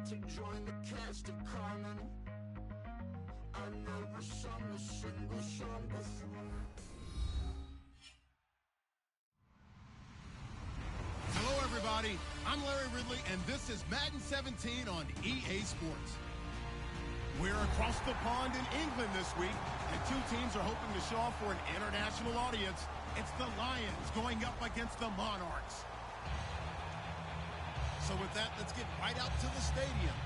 to join the cast of Carmen. I never sung a single song before. Hello, everybody. I'm Larry Ridley, and this is Madden 17 on EA Sports. We're across the pond in England this week, and two teams are hoping to show off for an international audience. It's the Lions going up against the Monarchs. So with that, let's get right out to the stadium.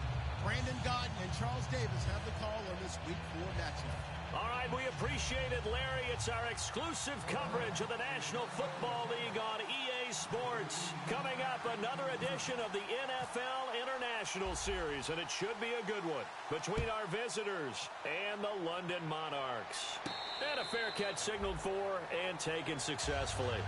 Brandon Godden and Charles Davis have the call on this Week 4 matchup. All right, we appreciate it, Larry. It's our exclusive coverage of the National Football League on EA Sports. Coming up, another edition of the NFL International Series, and it should be a good one, between our visitors and the London Monarchs. And a fair catch signaled for and taken successfully.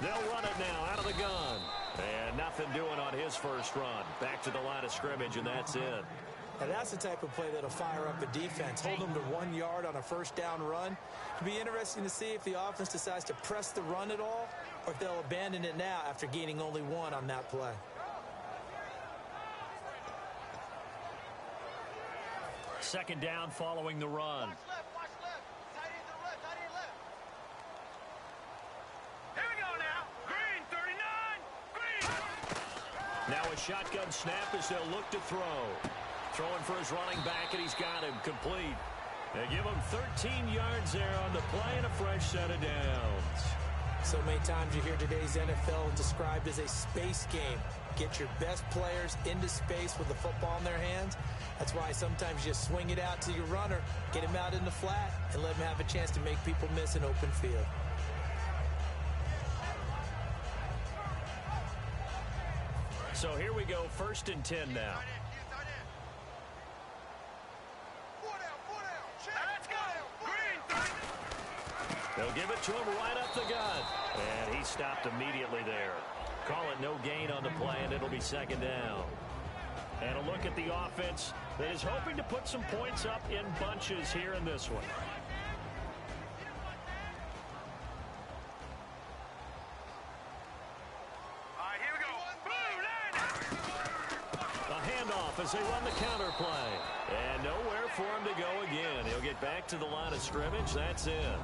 They'll run it now out of the gun. And nothing doing on his first run. Back to the line of scrimmage, and that's it. And that's the type of play that'll fire up a defense. Hold them to 1 yard on a first down run. It'll be interesting to see if the offense decides to press the run at all, or if they'll abandon it now after gaining only one on that play. Second down following the run. Now a shotgun snap as they'll look to throw. Throwing for his running back, and he's got him complete. They give him 13 yards there on the play and a fresh set of downs. So many times you hear today's NFL described as a space game. Get your best players into space with the football in their hands. That's why sometimes you just swing it out to your runner, get him out in the flat, and let him have a chance to make people miss an open field. So here we go, 1st and 10 now. They'll give it to him right up the gut. And he stopped immediately there. Call it no gain on the play, and it'll be 2nd down. And a look at the offense that is hoping to put some points up in bunches here in this one. As they run the counter play. And nowhere for him to go again. He'll get back to the line of scrimmage. That's it.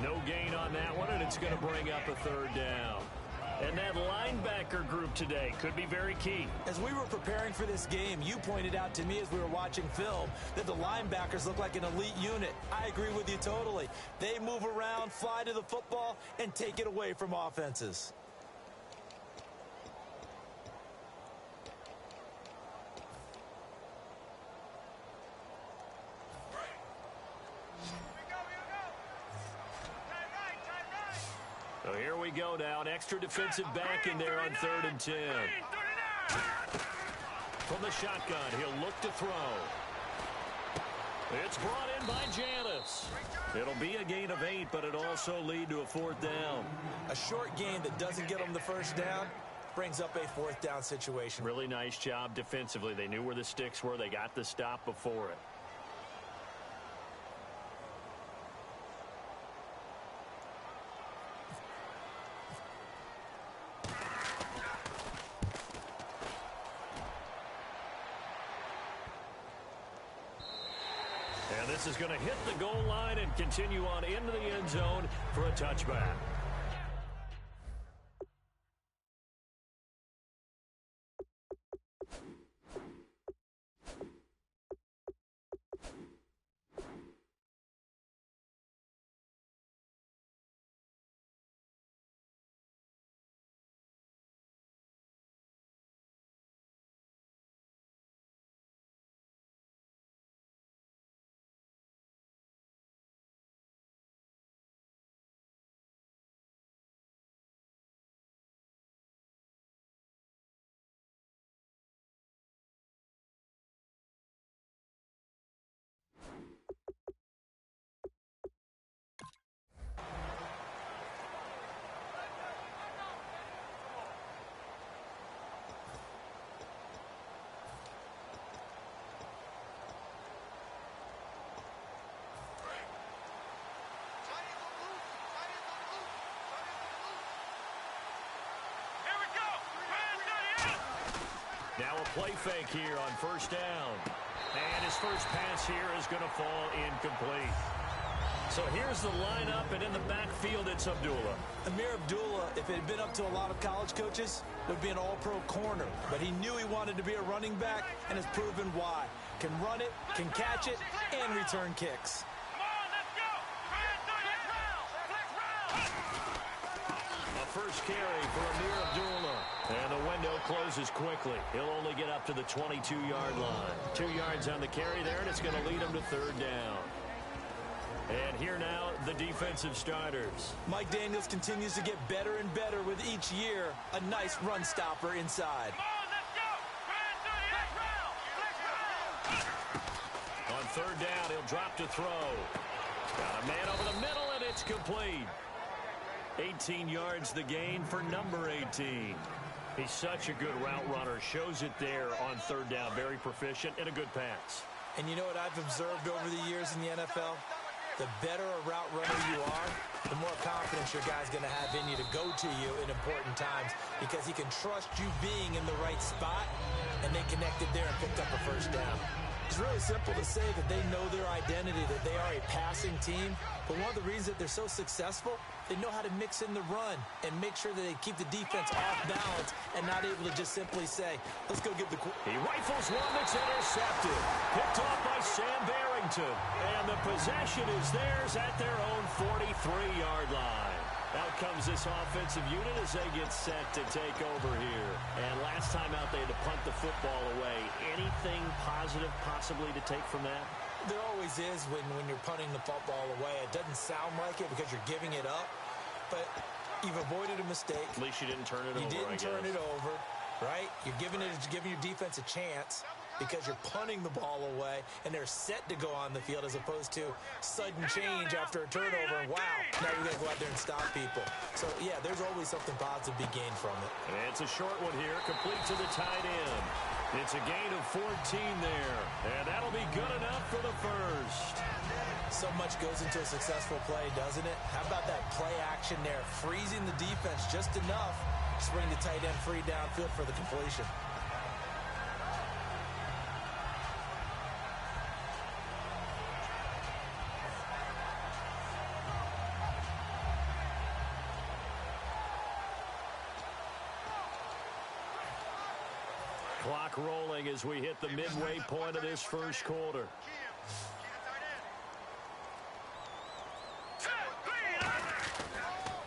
No gain on that one, and it's going to bring up a 3rd down. And that linebacker group today could be very key. As we were preparing for this game, you pointed out to me as we were watching film that the linebackers look like an elite unit. I agree with you totally. They move around, fly to the football, and take it away from offenses. So here we go now. An extra defensive back in there on 3rd and 10. From the shotgun, he'll look to throw. It's brought in by Janis. It'll be a gain of 8, but it'll also lead to a 4th down. A short gain that doesn't get them the first down brings up a 4th down situation. Really nice job defensively. They knew where the sticks were. They got the stop before it. And this is going to hit the goal line and continue on into the end zone for a touchback. Now a play fake here on first down. And his first pass here is going to fall incomplete. So here's the lineup, and in the backfield, it's Abdullah. Amir Abdullah, if it had been up to a lot of college coaches, would be an all-pro corner. But he knew he wanted to be a running back, and has proven why. Can run it, can catch it, and return kicks. A first carry for Amir Abdullah. And the window closes quickly. He'll only get up to the 22-yard line. 2 yards on the carry there, and it's going to lead him to third down. And here now, the defensive starters. Mike Daniels continues to get better and better with each year. A nice run stopper inside. On third down, he'll drop to throw. Got a man over the middle, and it's complete. 18 yards the gain for number 18. He's such a good route runner. Shows it there on third down. Very proficient and a good pass. And you know what I've observed over the years in the NFL? The better a route runner you are, the more confidence your guy's going to have in you to go to you in important times, because he can trust you being in the right spot, and they connected there and picked up a first down. It's really simple to say that they know their identity, that they are a passing team, but one of the reasons that they're so successful, they know how to mix in the run and make sure that they keep the defense off balance and not able to just simply say, let's go get the... He rifles one that's intercepted. Picked off by Sam Barrington. And the possession is theirs at their own 43-yard line. Out comes this offensive unit as they get set to take over here. And last time out, they had to punt the football away. Anything positive possibly to take from that? There always is when you're punting the football away. It doesn't sound like it because you're giving it up, but you've avoided a mistake. At least you didn't turn it over, You didn't turn it over, right? You're giving your defense a chance because you're punting the ball away, and they're set to go on the field as opposed to sudden change after a turnover, and wow, now you're going to go out there and stop people. So, yeah, there's always something positive to be gained from it. And it's a short one here, complete to the tight end. It's a gain of 14 there, and that'll be good enough for the first. So much goes into a successful play, doesn't it? How about that play action there, freezing the defense just enough to bring the tight end free downfield for the completion. Clock rolling as we hit the midway point of this first quarter.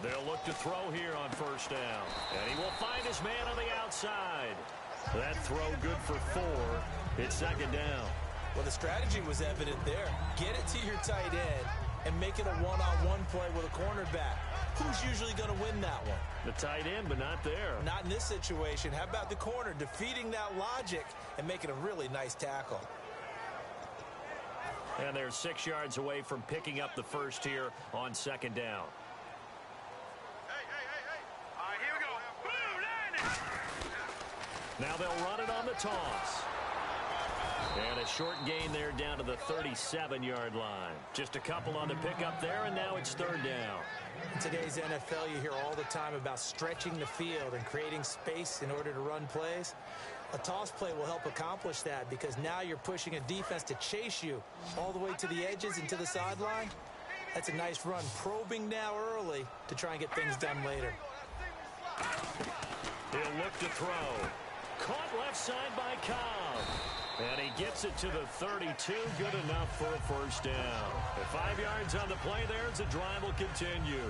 They'll look to throw here on first down. And he will find his man on the outside. That throw good for 4. It's second down. Well, the strategy was evident there. Get it to your tight end and make it a one-on-one play with a cornerback. Who's usually going to win that one? The tight end, but not there. Not in this situation. How about the corner defeating that logic and making a really nice tackle? And they're 6 yards away from picking up the first here on second down. All right, here we go. Now they'll run it on the toss. And a short gain there down to the 37-yard line. Just a couple on the pickup there, and now it's third down. In today's NFL, you hear all the time about stretching the field and creating space in order to run plays. A toss play will help accomplish that because now you're pushing a defense to chase you all the way to the edges and to the sideline. That's a nice run, probing now early to try and get things done later. He'll look to throw. Caught left side by Cobb. And he gets it to the 32. Good enough for a first down. At 5 yards on the play there, the drive will continue.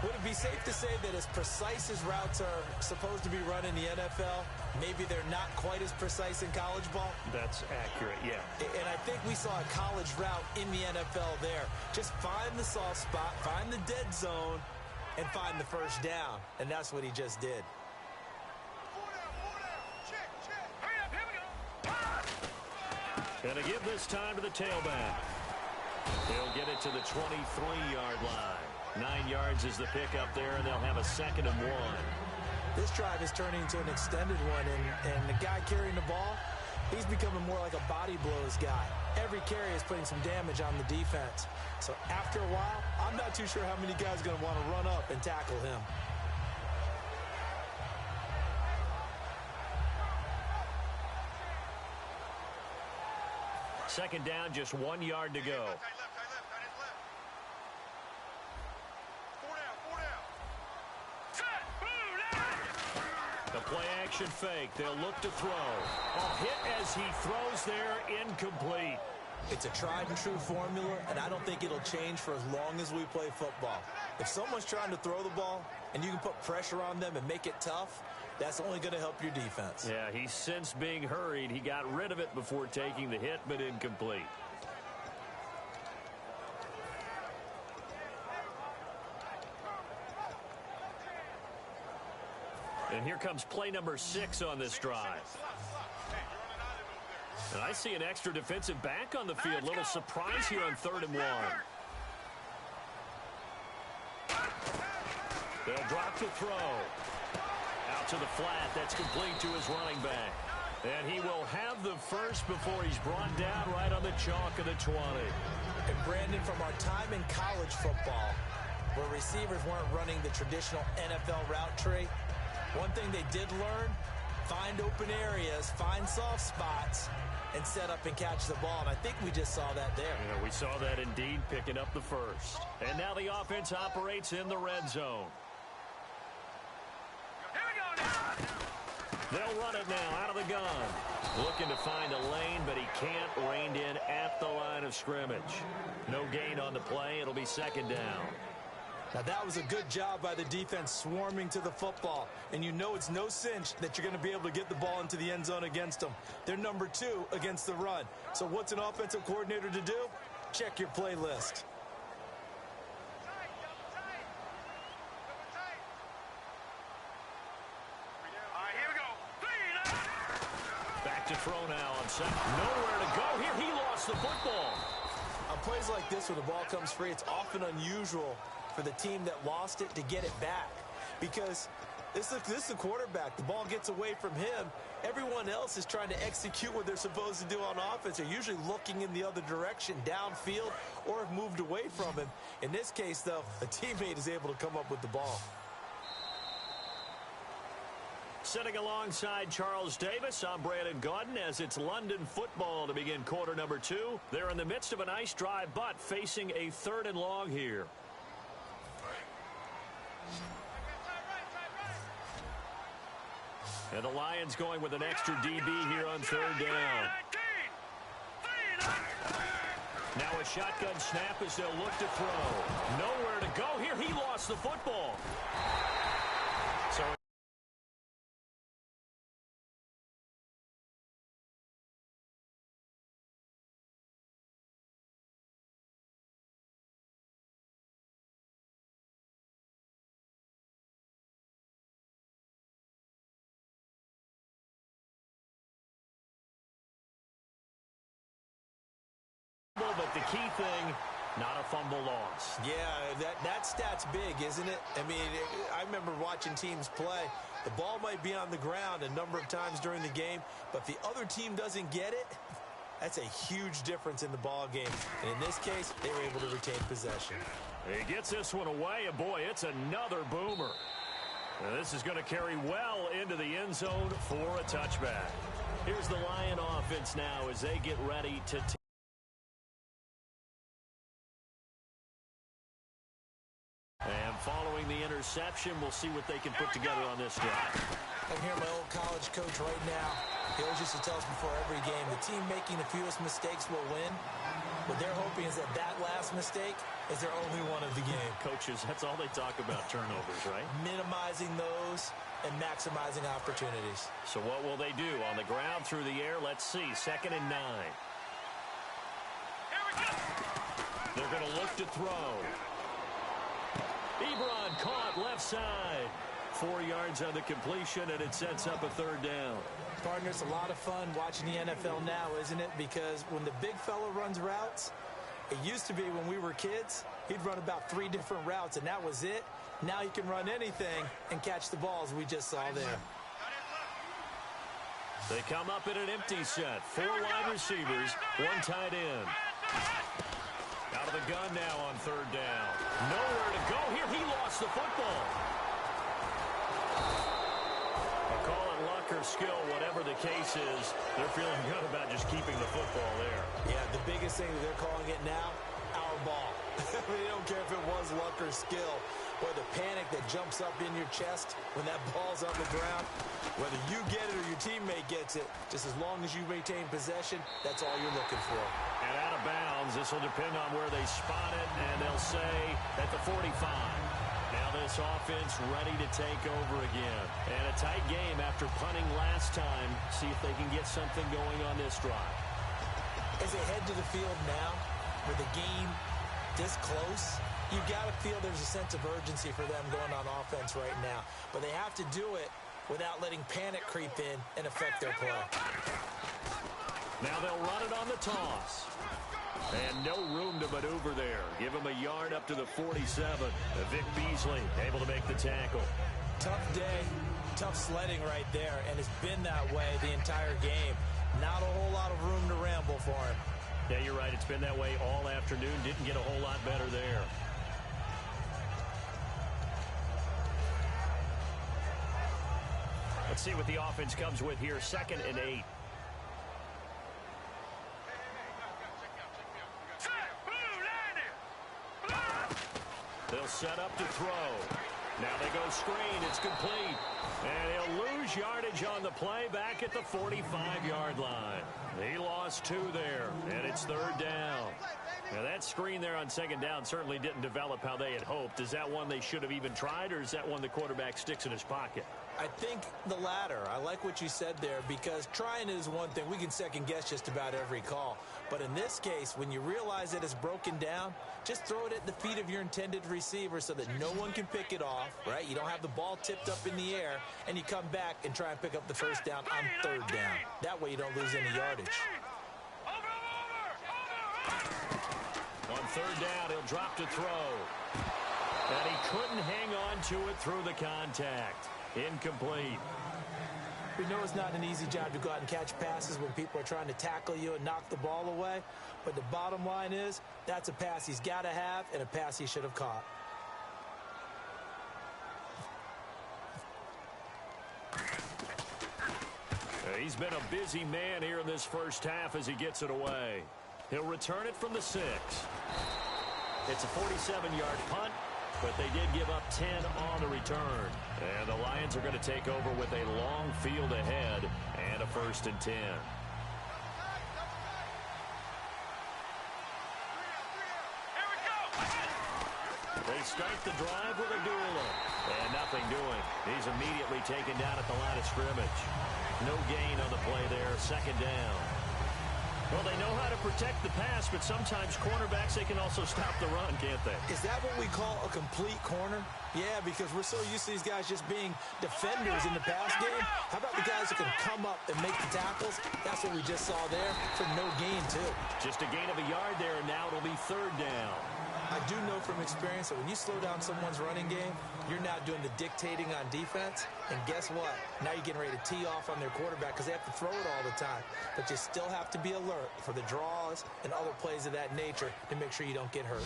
Would it be safe to say that as precise as routes are supposed to be run in the NFL, maybe they're not quite as precise in college ball? That's accurate, yeah. And I think we saw a college route in the NFL there. Just find the soft spot, find the dead zone, and find the first down. And that's what he just did. Gonna give this time to the tailback. He'll get it to the 23-yard line. 9 yards is the pickup there, and they'll have a 2nd and 1. This drive is turning into an extended one, and the guy carrying the ball, he's becoming more like a body blows guy. Every carry is putting some damage on the defense. So after a while, I'm not too sure how many guys are going to want to run up and tackle him. Second down, just 1 yard to go. The play-action fake. They'll look to throw. A hit as he throws there, incomplete. It's a tried-and-true formula, and I don't think it'll change for as long as we play football. If someone's trying to throw the ball and you can put pressure on them and make it tough, that's only going to help your defense. Yeah, he's since being hurried. He got rid of it before taking the hit, but incomplete. And here comes play number 6 on this drive. And I see an extra defensive back on the field. Little surprise here on 3rd and 1. They'll drop the throw. Out to the flat. That's complete to his running back. And he will have the first before he's brought down right on the chalk of the 20. And Brandon, from our time in college football, where receivers weren't running the traditional NFL route tree, one thing they did learn, find open areas, find soft spots, and set up and catch the ball. And I think we just saw that there. Yeah, we saw that indeed, picking up the first. And now the offense operates in the red zone. Here we go now. They'll run it now out of the gun. Looking to find a lane, but he can't. Reined in at the line of scrimmage. No gain on the play. It'll be second down. Now, that was a good job by the defense swarming to the football. And you know it's no cinch that you're going to be able to get the ball into the end zone against them. They're number 2 against the run. So what's an offensive coordinator to do? Check your play list. All right, here we go. Back to throw now on second. Nowhere to go here. He lost the football. On plays like this, when the ball comes free, it's often unusual for the team that lost it to get it back, because this is the quarterback. The ball gets away from him. Everyone else is trying to execute what they're supposed to do on offense. They're usually looking in the other direction, downfield, or have moved away from him. In this case, though, a teammate is able to come up with the ball. Sitting alongside Charles Davis, I'm Brandon Gaudin as it's London football to begin quarter number 2. They're in the midst of a nice drive, but facing a 3rd and long here. And the Lions going with an extra DB here on 3rd down. Now a shotgun snap as they'll look to throw. Nowhere to go here. He lost the football. So but the key thing, not a fumble loss. Yeah, that stat's big, isn't it? I mean, I remember watching teams play. The ball might be on the ground a number of times during the game, but if the other team doesn't get it, that's a huge difference in the ball game. And in this case, they were able to retain possession. He gets this one away, and boy, it's another boomer. And this is going to carry well into the end zone for a touchback. Here's the Lion offense now as they get ready to and following the interception, we'll see what they can put together on this drive. I'm here, my old college coach right now. He always used to tell us before every game, the team making the fewest mistakes will win. What they're hoping is that last mistake is their only one of the game. Coaches, that's all they talk about, turnovers, right? Minimizing those and maximizing opportunities. So what will they do? On the ground, through the air, let's see. 2nd and 9. They're going to look to throw. Ebron caught left side. 4 yards on the completion, and it sets up a 3rd down. Partner, it's a lot of fun watching the NFL now, isn't it? Because when the big fella runs routes, it used to be when we were kids, he'd run about 3 different routes, and that was it. Now he can run anything and catch the balls we just saw there. They come up in an empty set. 4 wide receivers, 1 tight end. Out of the gun now on 3rd down. Nowhere to go here. He lost the football. A call at luck or skill, whatever the case is, they're feeling good about just keeping the football there. Yeah, the biggest thing that they're calling it now, our ball. They don't care if it was luck or skill, or the panic that jumps up in your chest when that ball's on the ground. Whether you get it or your teammate gets it, just as long as you maintain possession, that's all you're looking for. And out of bounds, this will depend on where they spot it, and they'll say at the 45. Now this offense ready to take over again. And a tight game after punting last time. See if they can get something going on this drive. As they head to the field now, with the game this close, you got to feel there's a sense of urgency for them going on offense right now. But they have to do it without letting panic creep in and affect their play. Now they'll run it on the toss. And no room to maneuver there. Give him a yard up to the 47. Vic Beasley able to make the tackle. Tough day, tough sledding right there, and it's been that way the entire game. Not a whole lot of room to ramble for him. Yeah, you're right. It's been that way all afternoon. Didn't get a whole lot better there. Let's see what the offense comes with here. 2nd and 8. They'll set up to throw. Now they go screen. It's complete. And he'll lose yardage on the play back at the 45-yard line. He lost 2 there, and it's 3rd down. Now that screen there on 2nd down certainly didn't develop how they had hoped. Is that one they should have even tried, or is that one the quarterback sticks in his pocket? I think the latter. I like what you said there, because trying is one thing. We can second guess just about every call. But in this case, when you realize that it's broken down, just throw it at the feet of your intended receiver so that no one can pick it off, right? You don't have the ball tipped up in the air, and you come back and try and pick up the 1st down on 3rd down. That way you don't lose any yardage. On 3rd down, he'll drop to throw. And he couldn't hang on to it through the contact. Incomplete. We know it's not an easy job to go out and catch passes when people are trying to tackle you and knock the ball away. But the bottom line is, that's a pass he's got to have and a pass he should have caught. He's been a busy man here in this first half as he gets it away. He'll return it from the 6. It's a 47-yard punt, but they did give up 10 on the return. And the Lions are going to take over with a long field ahead and a 1st and 10. They start the drive with a dueler. And nothing doing. He's immediately taken down at the line of scrimmage. No gain on the play there. 2nd down. Well, they know how to protect the pass, but sometimes cornerbacks, they can also stop the run, can't they? Is that what we call a complete corner? Yeah, because we're so used to these guys just being defenders in the pass game. How about the guys who can come up and make the tackles? That's what we just saw there for no gain, too. Just a gain of a yard there, and now it'll be 3rd down. I do know from experience that when you slow down someone's running game, you're now doing the dictating on defense. And guess what? Now you're getting ready to tee off on their quarterback because they have to throw it all the time. But you still have to be alert for the draws and other plays of that nature to make sure you don't get hurt.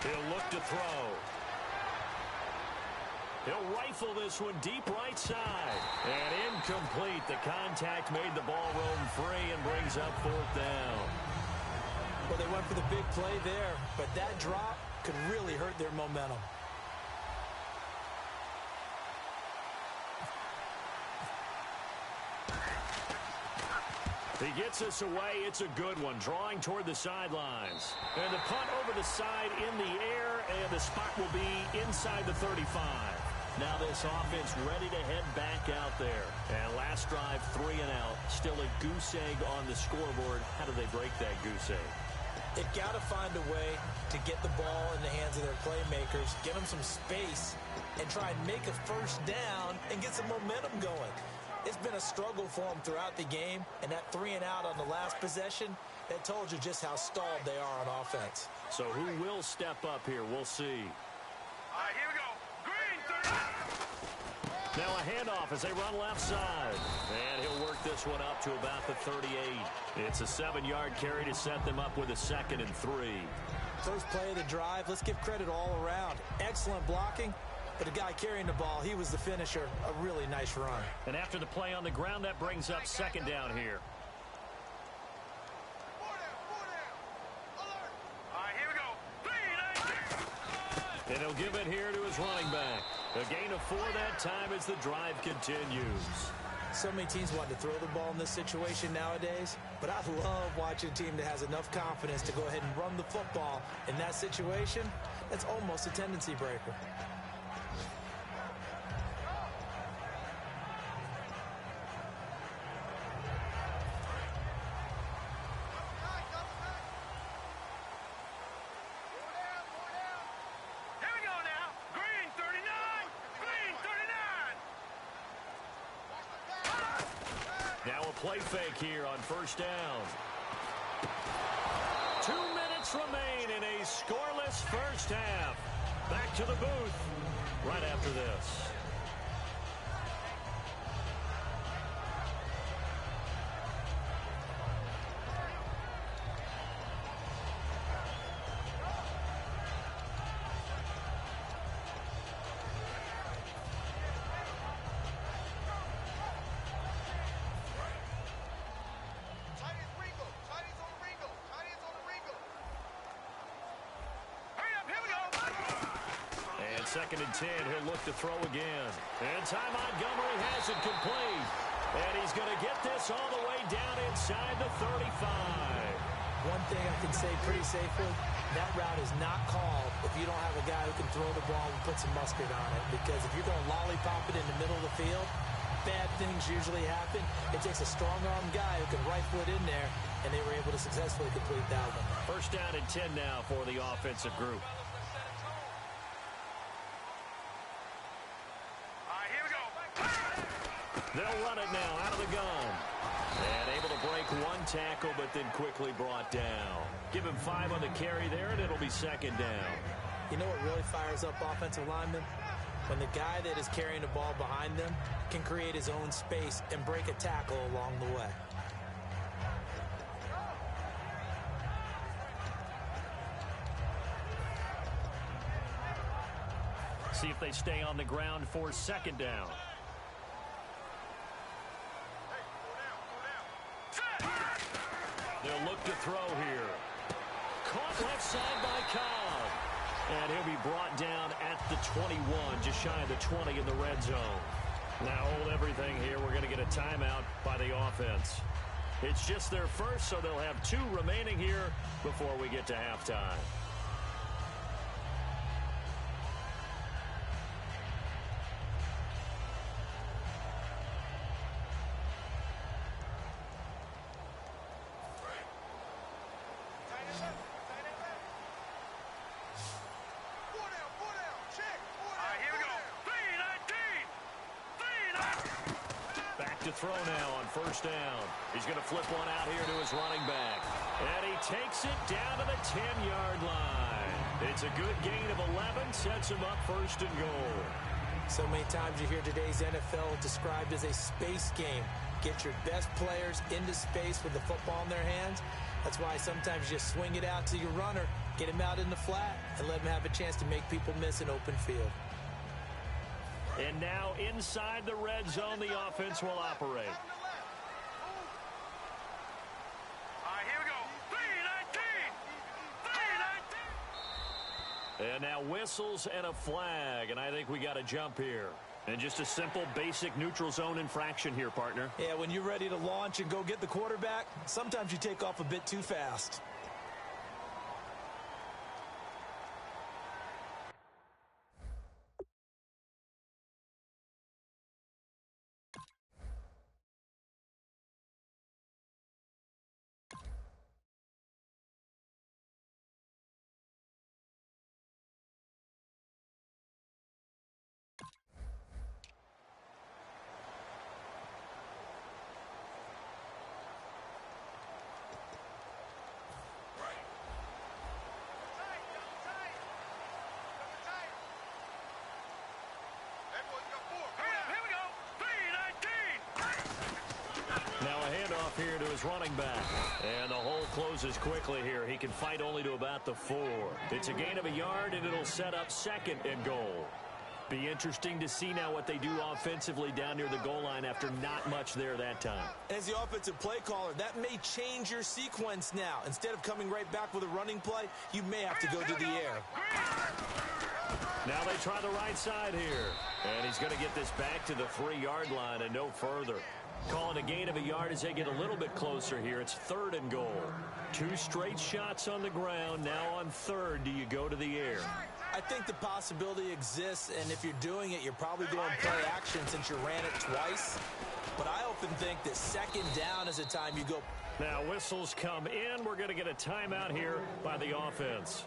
He'll look to throw. He'll rifle this one deep right side. And incomplete. The contact made the ball roam free and brings up 4th down. Well, they went for the big play there, but that drop could really hurt their momentum. He gets us away. It's a good one. Drawing toward the sidelines. And the punt over the side in the air, and the spot will be inside the 35. Now this offense ready to head back out there. And last drive, 3 and out. Still a goose egg on the scoreboard. How do they break that goose egg? They've got to find a way to get the ball in the hands of their playmakers, get them some space, and try and make a 1st down and get some momentum going. It's been a struggle for them throughout the game, and that 3 and out on the last possession, that told you just how stalled they are on offense. So who will step up here? We'll see. All right, here we go. Green, 30. Now a handoff as they run left side. And he'll work this one up to about the 38. It's a 7-yard carry to set them up with a 2nd and 3. First play of the drive, let's give credit all around. Excellent blocking, but the guy carrying the ball, he was the finisher. A really nice run. And after the play on the ground, that brings up 2nd down here. Here we go. 3, And he'll give it here to his running back. A gain of 4 that time as the drive continues. So many teams want to throw the ball in this situation nowadays, but I love watching a team that has enough confidence to go ahead and run the football. In that situation, that's almost a tendency breaker. Now a play fake here on first down. 2 minutes remain in a scoreless first half. Back to the booth right after this. Second and 10, he'll look to throw again. And Ty Montgomery has it complete. And he's going to get this all the way down inside the 35. One thing I can say pretty safely, that route is not called if you don't have a guy who can throw the ball and put some mustard on it. Because if you're going to lollipop it in the middle of the field, bad things usually happen. It takes a strong-arm guy who can rifle it in there, and they were able to successfully complete that one. First down and 10 now for the offensive group. They'll run it now out of the gun. And able to break one tackle, but then quickly brought down. Give him 5 on the carry there, and it'll be 2nd down. You know what really fires up offensive linemen? When the guy that is carrying the ball behind them can create his own space and break a tackle along the way. See if they stay on the ground for 2nd down. They'll look to throw here. Caught left side by Cobb. And he'll be brought down at the 21, just shy of the 20 in the red zone. Now hold everything here. We're going to get a timeout by the offense. It's just their first, so they'll have 2 remaining here before we get to halftime. Throw now on first down. He's going to flip one out here to his running back. And he takes it down to the 10-yard line. It's a good gain of 11. Sets him up 1st and goal. So many times you hear today's NFL described as a space game. Get your best players into space with the football in their hands. That's why sometimes you just swing it out to your runner, get him out in the flat, and let him have a chance to make people miss an open field. And now inside the red zone, the offense will operate. Here we go. 3-19. 3-19. And now whistles and a flag, and I think we got to jump here. And just a simple, basic neutral zone infraction here, partner. Yeah, when you're ready to launch and go get the quarterback, sometimes you take off a bit too fast. his running back. And the hole closes quickly here. He can fight only to about the 4. It's a gain of a yard, and it'll set up 2nd and goal. Be interesting to see now what they do offensively down near the goal line after not much there that time. As the offensive play caller, that may change your sequence now. Instead of coming right back with a running play, you may have to go to the air. Now they try the right side here. And he's going to get this back to the 3-yard line and no further. Calling a gain of a yard as they get a little bit closer here. It's 3rd and goal. 2 straight shots on the ground. Now on 3rd, do you go to the air? I think the possibility exists, and if you're doing it, you're probably going play action since you ran it twice. But I often think that 2nd down is a time you go. Now whistles come in. We're going to get a timeout here by the offense.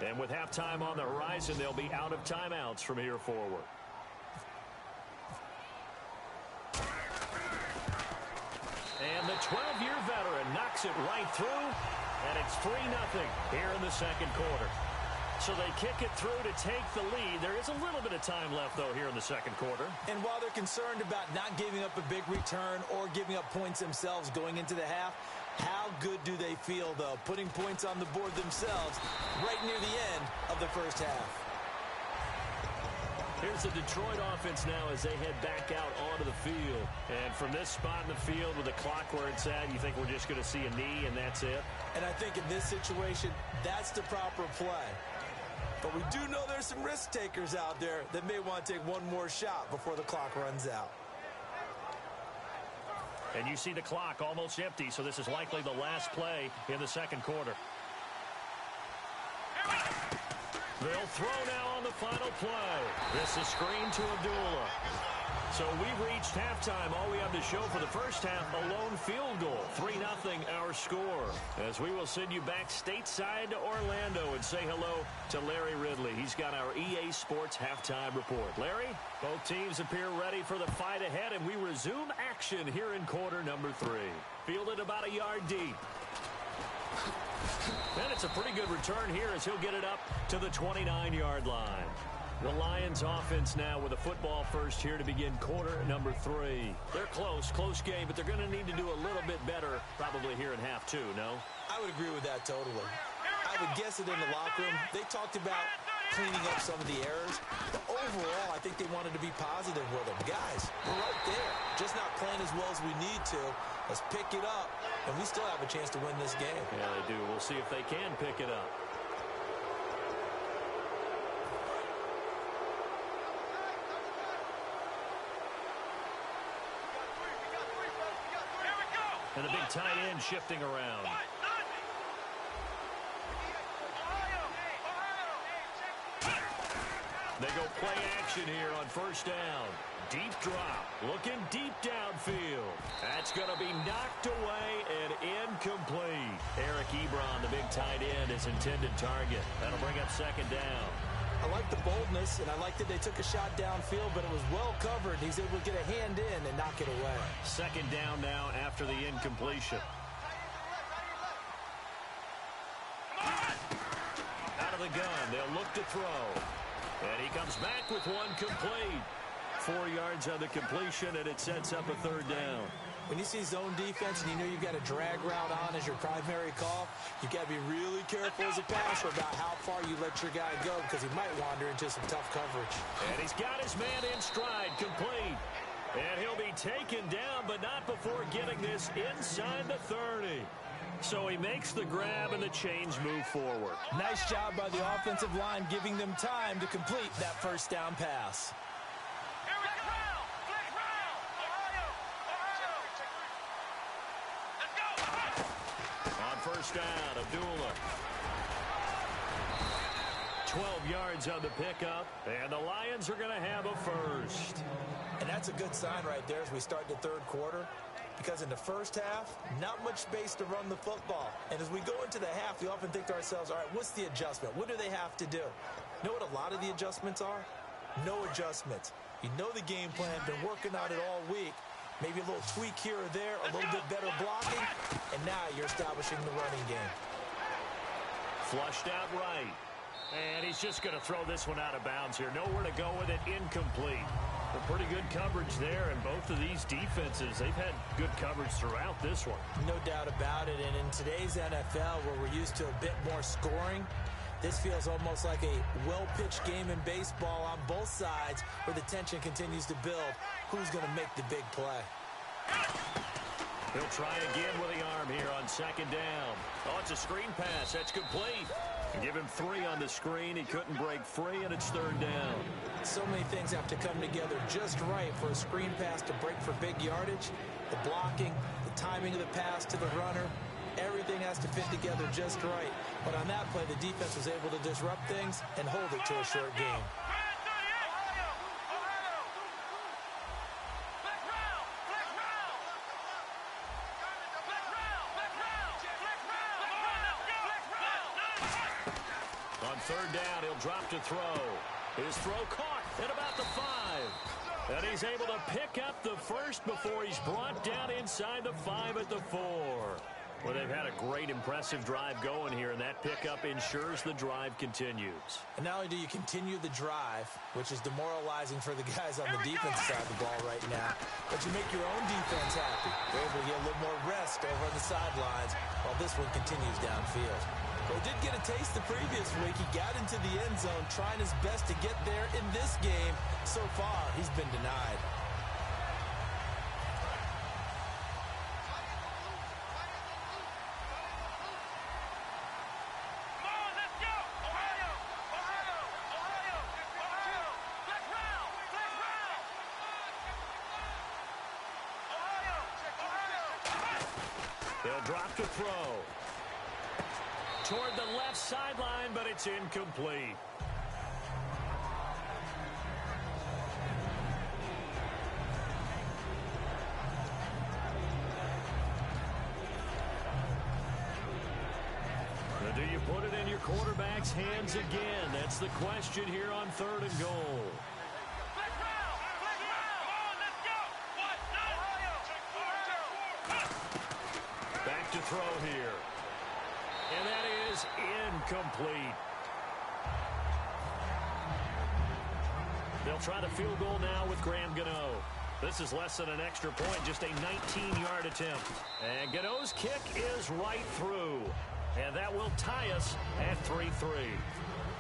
And with halftime on the horizon, they'll be out of timeouts from here forward. And the 12-year veteran knocks it right through, and it's 3-0 here in the 2nd quarter. So they kick it through to take the lead. There is a little bit of time left, though, here in the 2nd quarter. And while they're concerned about not giving up a big return or giving up points themselves going into the half, how good do they feel, though, putting points on the board themselves right near the end of the first half? Here's the Detroit offense now as they head back out onto the field. And from this spot in the field with the clock where it's at, you think we're just going to see a knee and that's it? And I think in this situation, that's the proper play. But we do know there's some risk takers out there that may want to take one more shot before the clock runs out. And you see the clock almost empty, so this is likely the last play in the 2nd quarter. They'll throw now on the final play. This is screen to Abdullah. So we've reached halftime. All we have to show for the first half, a lone field goal. 3-0 our score. As we will send you back stateside to Orlando and say hello to Larry Ridley. He's got our EA Sports halftime report. Larry, both teams appear ready for the fight ahead, and we resume action here in quarter number 3. Fielded about a yard deep. And it's a pretty good return here as he'll get it up to the 29-yard line. The Lions offense now with a football first here to begin quarter number 3. They're close game, but they're going to need to do a little bit better probably here in half 2, no? I would agree with that totally. I would guess that in the locker room, they talked about cleaning up some of the errors. But overall, I think they wanted to be positive with them. Guys, we're right there. Just not playing as well as we need to. Let's pick it up, and we still have a chance to win this game. Yeah, they do. We'll see if they can pick it up. And the big tight end shifting around. They go play action here on first down. Deep drop. Looking deep downfield. That's going to be knocked away and incomplete. Eric Ebron, the big tight end, is intended target. That'll bring up 2nd down. I like the boldness, and I like that they took a shot downfield, but it was well covered. He's able to get a hand in and knock it away. 2nd down now after the incompletion. Out of the gun. They'll look to throw. And he comes back with one complete. 4 yards on the completion, and it sets up a 3rd down. When you see zone defense and you know you've got a drag route on as your primary call, you've got to be really careful as a passer about how far you let your guy go because he might wander into some tough coverage. And he's got his man in stride, complete. And he'll be taken down, but not before getting this inside the 30. So he makes the grab and the chains move forward. Nice job by the offensive line giving them time to complete that first down pass. First down, Abdullah. 12 yards on the pickup, and the Lions are going to have a first. And that's a good sign right there as we start the 3rd quarter, because in the first half, not much space to run the football. And as we go into the half, we often think to ourselves, all right, what's the adjustment? What do they have to do? You know what a lot of the adjustments are? No adjustments. You know the game plan, been working on it all week. Maybe a little tweak here or there, a little bit better blocking, and now you're establishing the running game. Flushed out right. And he's just going to throw this one out of bounds here. Nowhere to go with it, incomplete. Well, pretty good coverage there, and both of these defenses, they've had good coverage throughout this one. No doubt about it, and in today's NFL, where we're used to a bit more scoring, this feels almost like a well-pitched game in baseball on both sides where the tension continues to build. Who's going to make the big play? He'll try again with the arm here on second down. Oh, it's a screen pass. That's complete. Give him 3 on the screen. He couldn't break free, and it's third down. So many things have to come together just right for a screen pass to break for big yardage. The blocking, the timing of the pass to the runner, everything has to fit together just right. But on that play, the defense was able to disrupt things and hold it to a short game. On third down, he'll drop to throw. His throw caught at about the 5. And he's able to pick up the first before he's brought down inside the 5 at the 4. Well, they've had a great, impressive drive going here, and that pickup ensures the drive continues. And not only do you continue the drive, which is demoralizing for the guys on the defense side of the ball right now, but you make your own defense happy. They're able to get a little more rest over on the sidelines while this one continues downfield. Well, he did get a taste the previous week. He got into the end zone trying his best to get there in this game. So far, he's been denied. They'll drop to throw. Toward the left sideline, but it's incomplete. Now, do you put it in your quarterback's hands again? That's the question here on third and goal. Back to throw here. And that is incomplete. They'll try the field goal now with Graham Gano. This is less than an extra point, just a 19-yard attempt. And Gano's kick is right through. And that will tie us at 3-3.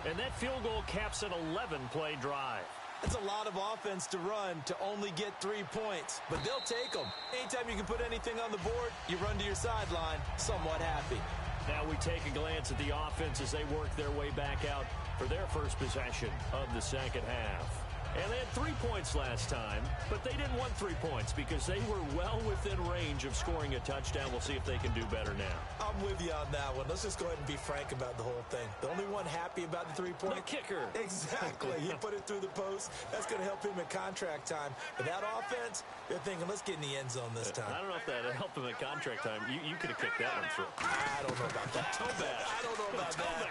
And that field goal caps an 11-play drive. That's a lot of offense to run to only get 3 points, but they'll take them. Anytime you can put anything on the board, you run to your sideline somewhat happy. Now we take a glance at the offense as they work their way back out for their first possession of the second half. And they had 3 points last time, but they didn't want 3 points because they were well within range of scoring a touchdown. We'll see if they can do better now. I'm with you on that one. Let's just go ahead and be frank about the whole thing. The only one happy about the 3-point? The kicker. Exactly. He put it through the post. That's going to help him in contract time. But that offense, they're thinking, let's get in the end zone this time. I don't know if that helped him in contract time. You could have kicked that one through. I don't know about that. Toe bash. I don't know about that.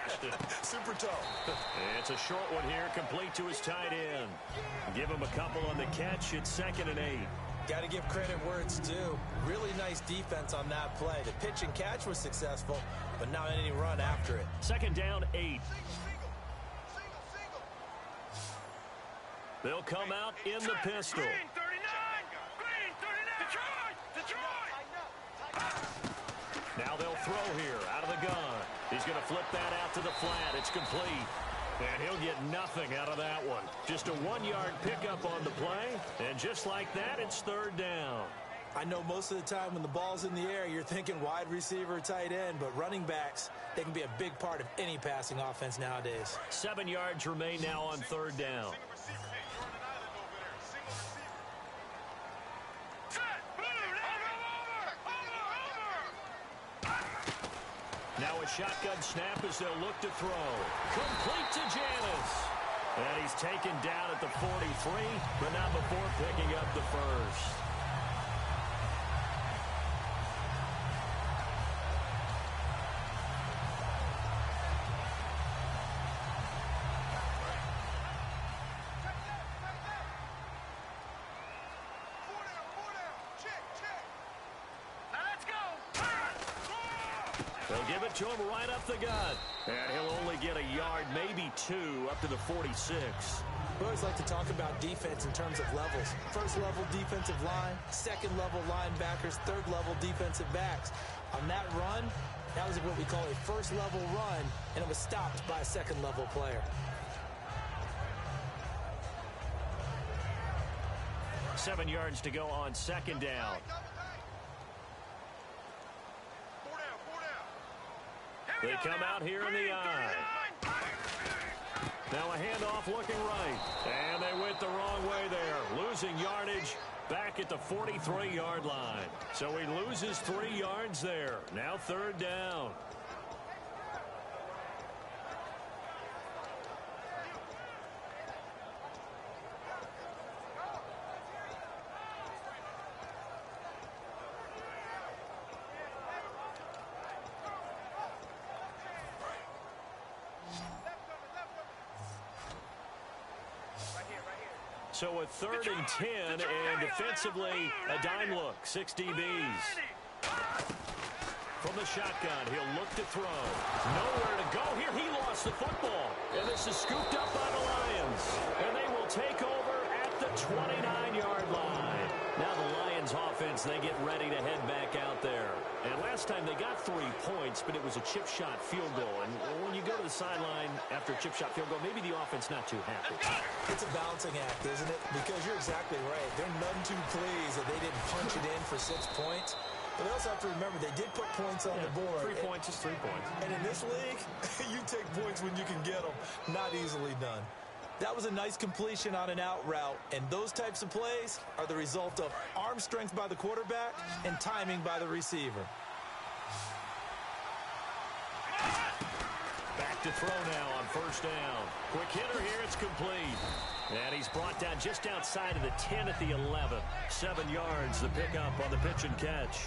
Super toe. It's a short one here, complete to his tight end. Give him a couple on the catch. It's 2nd and 8. Got to give credit where it's due. Really nice defense on that play. The pitch and catch was successful, but not any run after it. 2nd down, 8. They'll come out in the pistol. Green 39! Green 39! Detroit! Now they'll throw here out of the gun. He's going to flip that out to the flat. It's complete. And he'll get nothing out of that one. Just a 1-yard pickup on the play. And just like that, it's 3rd down. I know most of the time when the ball's in the air, you're thinking wide receiver, tight end, but running backs, they can be a big part of any passing offense nowadays. 7 yards remain now on 3rd down. Now a shotgun snap as they'll look to throw. Complete to Janis. And he's taken down at the 43, but not before picking up the first. They'll give it to him right up the gut. And he'll only get a yard, maybe 2, up to the 46. We always like to talk about defense in terms of levels. First-level defensive line, second-level linebackers, third-level defensive backs. On that run, that was what we call a first-level run, and it was stopped by a second-level player. Seven yards to go on second down. They come out here in the eye. Now a handoff looking right. And they went the wrong way there. Losing yardage back at the 43-yard line. So he loses 3 yards there. Now third down. So a 3rd and 10, and defensively, a dime look, 6 DBs. From the shotgun, he'll look to throw. Nowhere to go here. He lost the football. And this is scooped up by the Lions. And they will take over at the 29-yard line. Now the Lions offense, they get ready to head back out there. And last time they got 3 points, but it was a chip shot field goal. And when you go to the sideline after a chip shot field goal, maybe the offense not too happy. It's a balancing act, isn't it? Because you're exactly right. They're none too pleased that they didn't punch it in for 6 points. But they also have to remember they did put points on the board. 3 points is 3 points. And in this league, you take points when you can get them. Not easily done. That was a nice completion on an out route. And those types of plays are the result of arm strength by the quarterback and timing by the receiver. Back to throw now on first down. Quick hitter here, it's complete. And he's brought down just outside of the 10 at the 11. 7 yards, the pickup on the pitch and catch.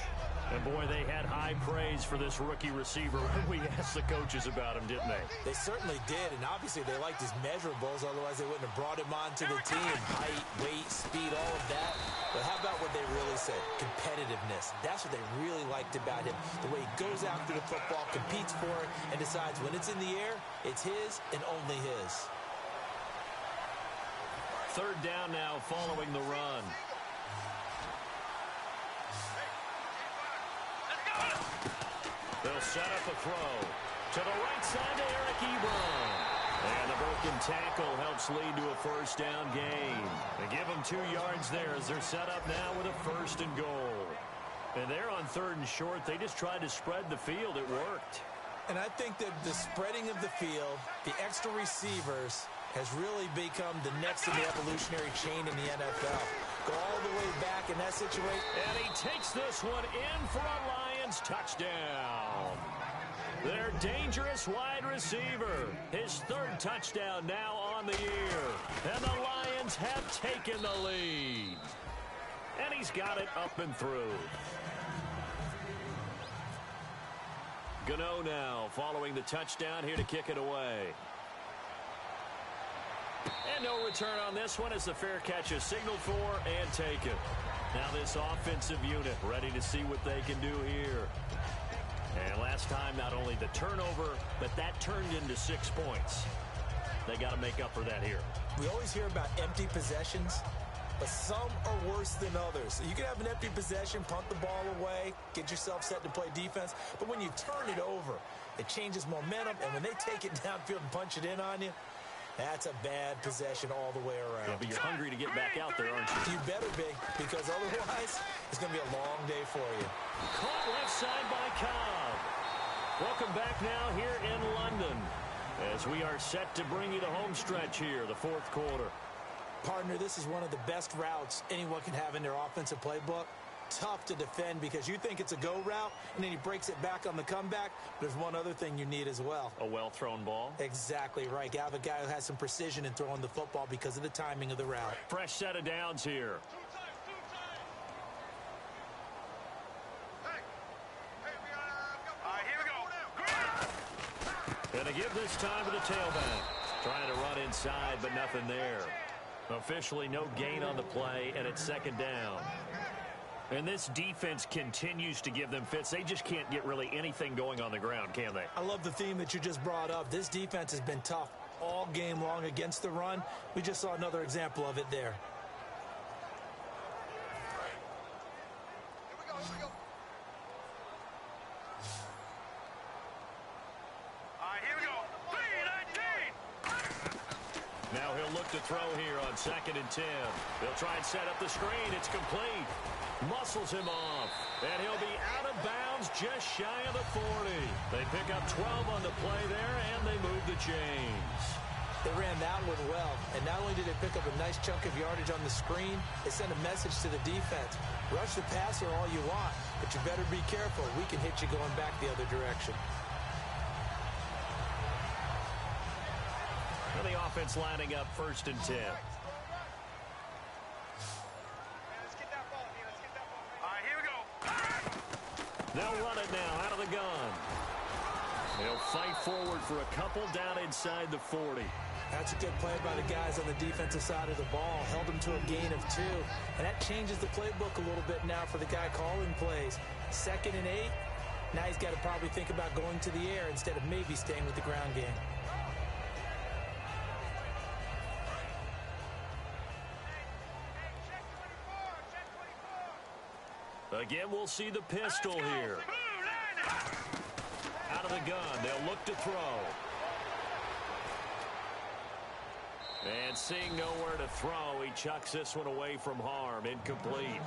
And, boy, they had high praise for this rookie receiver when we asked the coaches about him, didn't they? They certainly did, and obviously they liked his measurables. Otherwise, they wouldn't have brought him onto the team. Height, weight, speed, all of that. But how about what they really said? Competitiveness. That's what they really liked about him. The way he goes after the football, competes for it, and decides when it's in the air, it's his and only his. Third down now following the run. They'll set up a throw to the right side to Eric Ebron. And the broken tackle helps lead to a first down gain. They give them 2 yards there as they're set up now with a 1st and goal. And they're on 3rd and short. They just tried to spread the field. It worked. And I think that the spreading of the field, the extra receivers, has really become the next in the evolutionary chain in the NFL. Go all the way back in that situation. And he takes this one in for a Lions touchdown. Their dangerous wide receiver. His 3rd touchdown now on the year. And the Lions have taken the lead. And he's got it up and through. Gano now following the touchdown here to kick it away. And no return on this one as the fair catch is signaled for and taken. Now this offensive unit ready to see what they can do here. And last time, not only the turnover, but that turned into 6 points. They got to make up for that here. We always hear about empty possessions, but some are worse than others. You can have an empty possession, punt the ball away, get yourself set to play defense. But when you turn it over, it changes momentum. And when they take it downfield and punch it in on you, that's a bad possession all the way around. Yeah, but you're hungry to get back out there, aren't you? You better be, because otherwise it's going to be a long day for you. Caught left side by Cobb. Welcome back now here in London as we are set to bring you the home stretch here, the 4th quarter. Partner, this is one of the best routes anyone can have in their offensive playbook. Tough to defend because you think it's a go route, and then he breaks it back on the comeback. There's one other thing you need as well. A well-thrown ball? Exactly right. You have a guy who has some precision in throwing the football because of the timing of the route. Fresh set of downs here. Here we go. And they give this time to the tailback. Trying to run inside, but nothing there. Officially no gain on the play, and it's 2nd down. And this defense continues to give them fits. They just can't get really anything going on the ground, can they? I love the theme that you just brought up. This defense has been tough all game long against the run. We just saw another example of it there. Now he'll look to throw here on 2nd and 10. He'll try and set up the screen. It's complete. Muscles him off. And he'll be out of bounds just shy of the 40. They pick up 12 on the play there, and they move the chains. They ran that one well, and not only did they pick up a nice chunk of yardage on the screen, they sent a message to the defense. Rush the passer all you want, but you better be careful. We can hit you going back the other direction. And the offense lining up 1st and 10. They'll run it now out of the gun. They'll fight forward for a couple down inside the 40. That's a good play by the guys on the defensive side of the ball. Held them to a gain of 2. And that changes the playbook a little bit now for the guy calling plays. 2nd and 8. Now he's got to probably think about going to the air instead of maybe staying with the ground game. Again, we'll see the pistol here. Out of the gun, they'll look to throw. And seeing nowhere to throw, he chucks this one away from harm. Incomplete.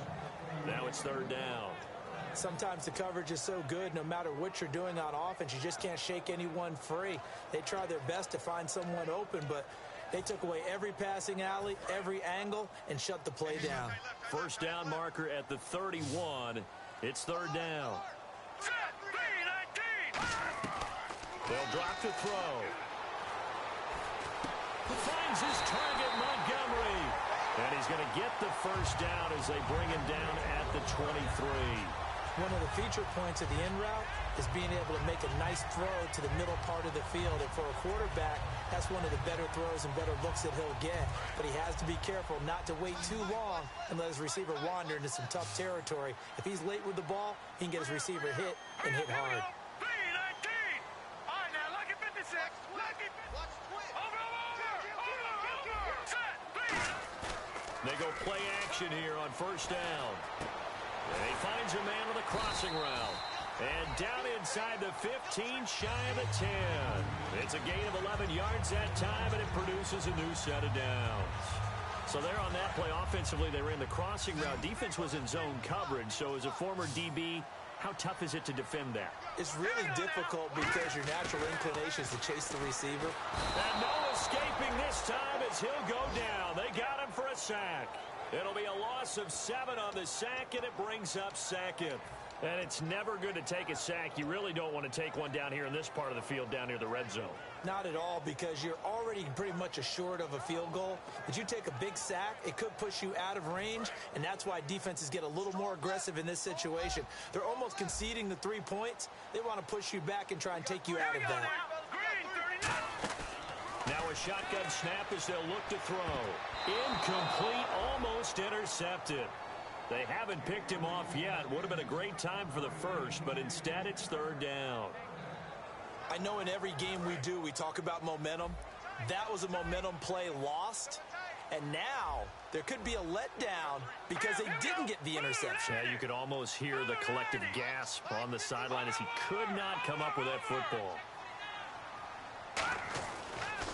Now it's 3rd down. Sometimes the coverage is so good, no matter what you're doing on offense, you just can't shake anyone free. They try their best to find someone open, but they took away every passing alley, every angle, and shut the play down. 1st down marker at the 31. It's 3rd down. They'll drop to throw. Finds his target, Montgomery. And he's going to get the 1st down as they bring him down at the 23. One of the feature points of the in route is being able to make a nice throw to the middle part of the field. And for a quarterback, that's one of the better throws and better looks that he'll get. But he has to be careful not to wait too long and let his receiver wander into some tough territory. If he's late with the ball, he can get his receiver hit and hit hard. They go play action here on 1st down. And he finds a man with a crossing route. And down inside the 15, shy of the 10. It's a gain of 11 yards that time, and it produces a new set of downs. So there on that play, offensively, they ran the crossing route. Defense was in zone coverage, so as a former DB, how tough is it to defend that? It's really difficult because your natural inclination is to chase the receiver. And no escaping this time as he'll go down. They got him for a sack. It'll be a loss of 7 on the sack, and it brings up 2nd. And it's never good to take a sack. You really don't want to take one down here in this part of the field, down near the red zone. Not at all, because you're already pretty much assured of a field goal. If you take a big sack, it could push you out of range, and that's why defenses get a little more aggressive in this situation. They're almost conceding the 3 points. They want to push you back and try and take you out of that. Now a shotgun snap as they'll look to throw. Incomplete, almost intercepted. They haven't picked him off yet. Would have been a great time for the 1st, but instead it's 3rd down. I know in every game we do, we talk about momentum. That was a momentum play lost. And now there could be a letdown because they didn't get the interception. Yeah, you could almost hear the collective gasp on the sideline as he could not come up with that football.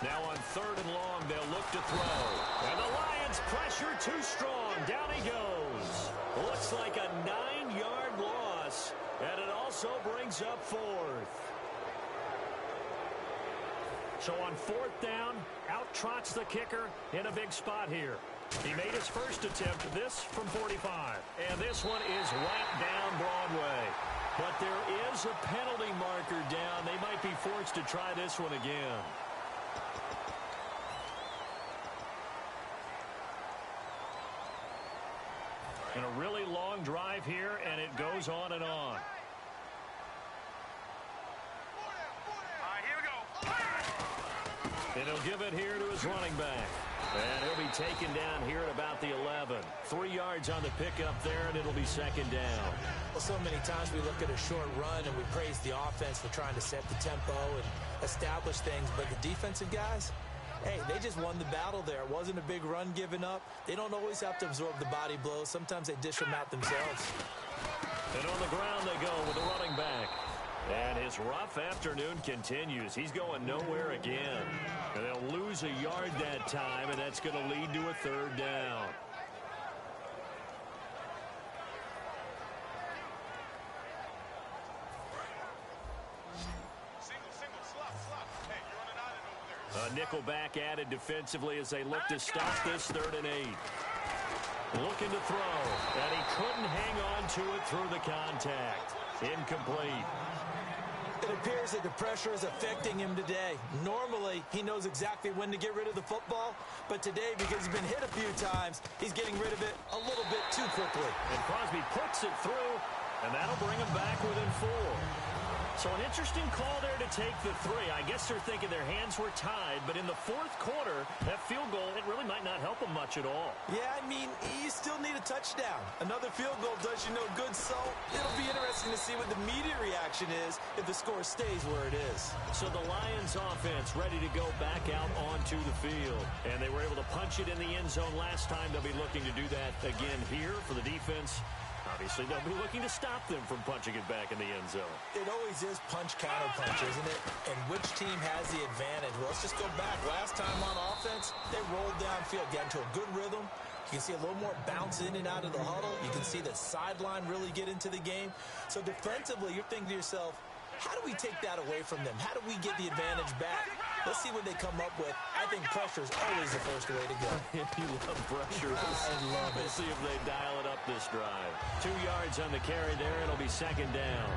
Now on 3rd and long, they'll look to throw. And the Lions pressure too strong. Down he goes. Looks like a 9-yard loss. And it also brings up 4th. So on 4th down, out trots the kicker in a big spot here. He made his first attempt, this from 45. And this one is right down Broadway. But there is a penalty marker down. They might be forced to try this one again. And a really long drive here, and it goes on and on. And he'll give it here to his running back. And he'll be taken down here at about the 11. 3 yards on the pickup there, and it'll be 2nd down. Well, so many times we look at a short run and we praise the offense for trying to set the tempo and establish things. But the defensive guys, Hey, they just won the battle there. It wasn't a big run given up. They don't always have to absorb the body blows. Sometimes they dish them out themselves. And on the ground they go with the running back. And his rough afternoon continues. He's going nowhere again. And they'll lose a yard that time, and that's going to lead to a third down. A nickel back added defensively as they look to stop this 3rd and 8. Looking to throw, and he couldn't hang on to it through the contact. Incomplete. It appears that the pressure is affecting him today. Normally, he knows exactly when to get rid of the football, but today, because he's been hit a few times, he's getting rid of it a little bit too quickly. And Crosby puts it through, and that'll bring him back within 4. So an interesting call there to take the 3. I guess they're thinking their hands were tied, but in the 4th quarter, that field goal, it really might not help them much at all. Yeah, I mean, you still need a touchdown. Another field goal does you no good, so it'll be interesting to see what the media reaction is if the score stays where it is. So the Lions offense ready to go back out onto the field, and they were able to punch it in the end zone last time. They'll be looking to do that again here for the defense. Obviously, they'll be looking to stop them from punching it back in the end zone. It always is punch-counter-punch, isn't it? And which team has the advantage? Well, let's just go back. Last time on offense, they rolled downfield, got into a good rhythm. You can see a little more bounce in and out of the huddle. You can see the sideline really get into the game. So defensively, you're thinking to yourself, how do we take that away from them? How do we get the advantage back? Let's see what they come up with. I think pressure is always the first way to go. You love pressure. I love it. We'll see if they dial it up this drive. 2 yards on the carry there. It'll be 2nd down.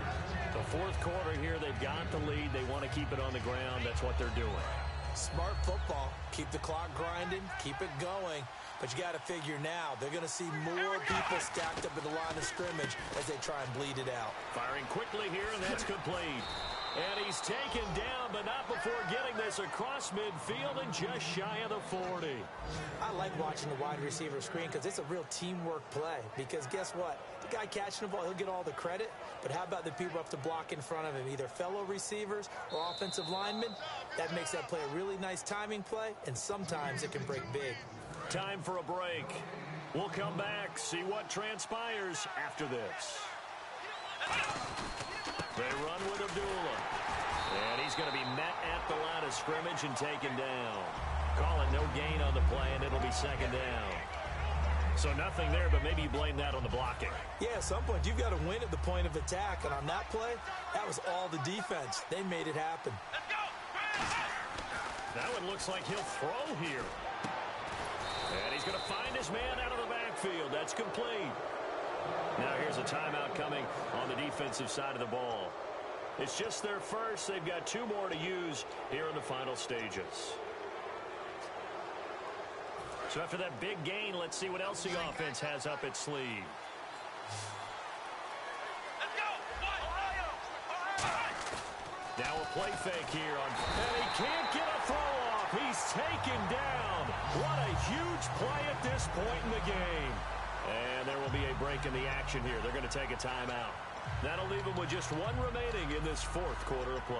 The 4th quarter here, they've got the lead. They want to keep it on the ground. That's what they're doing. Smart football. Keep the clock grinding. Keep it going. But you got to figure now, they're going to see more people stacked up in the line of scrimmage as they try and bleed it out. Firing quickly here, and that's complete. And he's taken down, but not before getting this across midfield and just shy of the 40. I like watching the wide receiver screen because it's a real teamwork play. Because guess what? The guy catching the ball, he'll get all the credit. But how about the people up to block in front of him, either fellow receivers or offensive linemen? That makes that play a really nice timing play, and sometimes it can break big. Time for a break. We'll come back, see what transpires after this. They run with Abdullah. And he's going to be met at the line of scrimmage and taken down. Calling no gain on the play, and it'll be 2nd down. So nothing there, but maybe you blame that on the blocking. Yeah, at some point, you've got to win at the point of attack. And on that play, that was all the defense. They made it happen. That one looks like he'll throw here. And he's going to find his man out of the backfield. That's complete. Now here's a timeout coming on the defensive side of the ball. It's just their first. They've got 2 more to use here in the final stages. So after that big gain, let's see what else the offense has up its sleeve. Now a play fake here. And he can't get a throw off. He's taken down. What a huge play at this point in the game. And there will be a break in the action here. They're going to take a timeout. That'll leave them with just 1 remaining in this 4th quarter of play.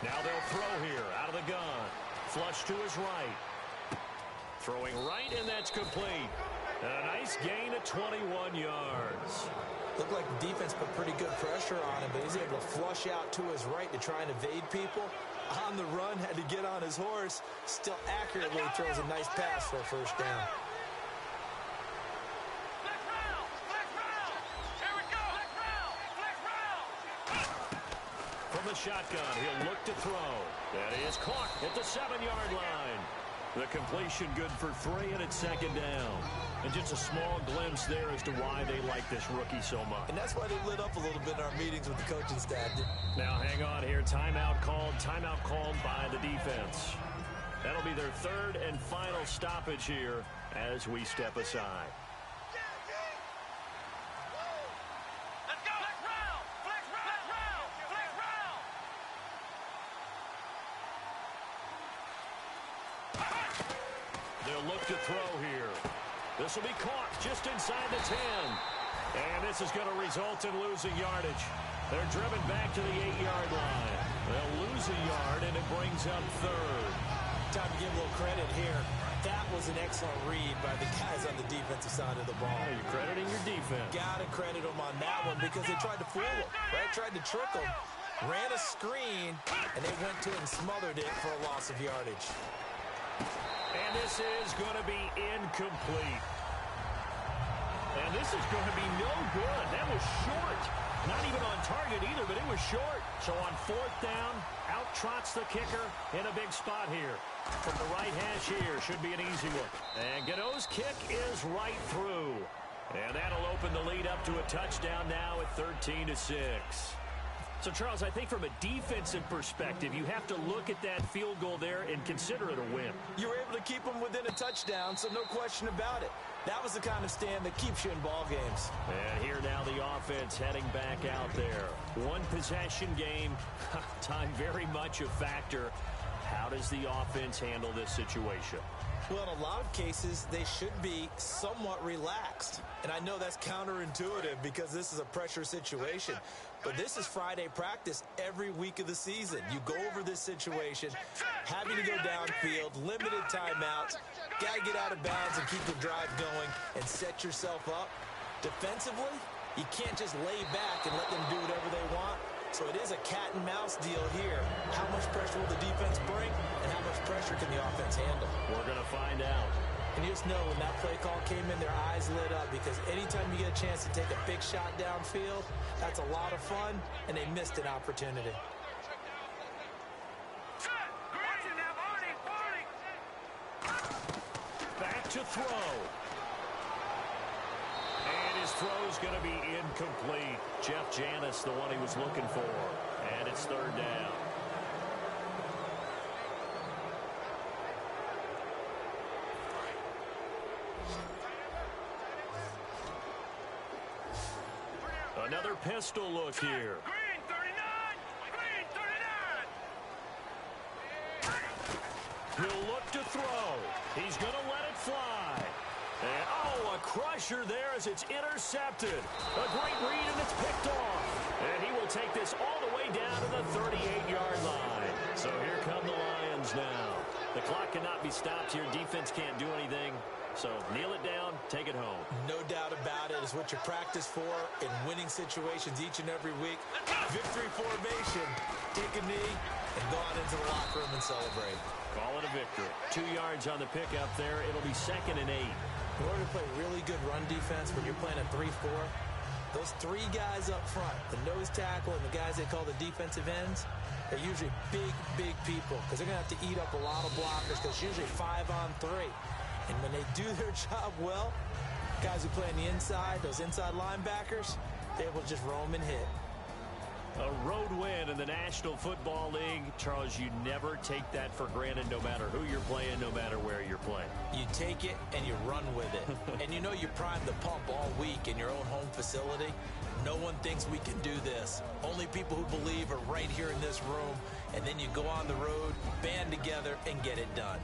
Now they'll throw here out of the gun. Flush to his right. Throwing right, and that's complete. And a nice gain of 21 yards. Looked like the defense put pretty good pressure on him, but he's able to flush out to his right to try and evade people. On the run, had to get on his horse. Still accurately throws a nice pass for a 1st down. From the shotgun, he'll look to throw. That is caught at the 7-yard line. The completion good for 3, and it's 2nd down. And just a small glimpse there as to why they like this rookie so much. And that's why they lit up a little bit in our meetings with the coaching staff. Now hang on here. Timeout called by the defense. That'll be their 3rd and final stoppage here as we step aside. look to throw here. This will be caught just inside the 10. And this is going to result in losing yardage. They're driven back to the 8-yard line. They'll lose a yard, and it brings up third. Time to give a little credit here. That was an excellent read by the guys on the defensive side of the ball. You're crediting your defense. Got to credit them on that one because they tried to fool him, right? Tried to trick him. Ran a screen, and they went to it and smothered it for a loss of yardage. And this is going to be incomplete. And this is going to be no good. That was short. Not even on target either, but it was short. So on fourth down, out trots the kicker in a big spot here. From the right hash here, should be an easy one. And Godot's kick is right through. And that'll open the lead up to a touchdown now at 13-6. So, Charles, I think from a defensive perspective, you have to look at that field goal there and consider it a win. You were able to keep them within a touchdown, so no question about it. That was the kind of stand that keeps you in ball games. And here now the offense heading back out there. One possession game, time very much a factor. How does the offense handle this situation? Well, in a lot of cases, they should be somewhat relaxed. And I know that's counterintuitive because this is a pressure situation. But this is Friday practice every week of the season. You go over this situation, having to go downfield, limited timeouts, got to get out of bounds and keep the drive going and set yourself up. Defensively, you can't just lay back and let them do whatever they want. So it is a cat and mouse deal here. How much pressure will the defense bring and how much pressure can the offense handle? We're going to find out. And you just know when that play call came in, their eyes lit up because anytime you get a chance to take a big shot downfield, that's a lot of fun, and they missed an opportunity. Back to throw. And his throw's going to be incomplete. Jeff Janis, the one he was looking for. And it's third down. Another pistol look here. Green 39! Green 39! He'll look to throw. He's going to let it fly. And, oh, a crusher there as it's intercepted. A great read, and it's picked off. And he will take this all the way down to the 38-yard line. So here come the Lions now. The clock cannot be stopped here. Defense can't do anything. So kneel it down, take it home. No doubt about it. It's what you practice for in winning situations each and every week. Victory formation. Take a knee and go on into the locker room and celebrate. Call it a victory. 2 yards on the pickup there. It'll be 2nd and 8. In order to play really good run defense when you're playing a 3-4, those three guys up front, the nose tackle and the guys they call the defensive ends, they're usually big, big people because they're going to have to eat up a lot of blockers because it's usually 5-on-3. And when they do their job well, guys who play on the inside, those inside linebackers, they're able to just roam and hit. A road win in the National Football League. Charles, you never take that for granted no matter who you're playing, no matter where you're playing. You take it and you run with it. And you know you primed the pump all week in your own home facility. No one thinks we can do this. Only people who believe are right here in this room. And then you go on the road, band together, and get it done.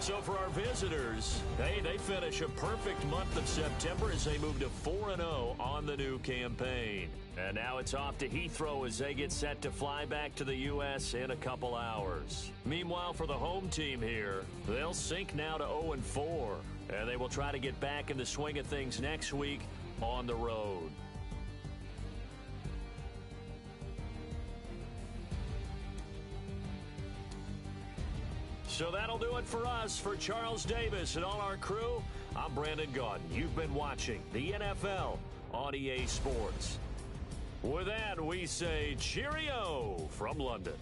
So for our visitors, hey, they finish a perfect month of September as they move to 4-0 on the new campaign. And now it's off to Heathrow as they get set to fly back to the U.S. in a couple hours. Meanwhile, for the home team here, they'll sink now to 0-4. And they will try to get back in the swing of things next week on the road. So that'll do it for us. For Charles Davis and all our crew, I'm Brandon Gaudin. You've been watching the NFL on EA Sports. With that, we say cheerio from London.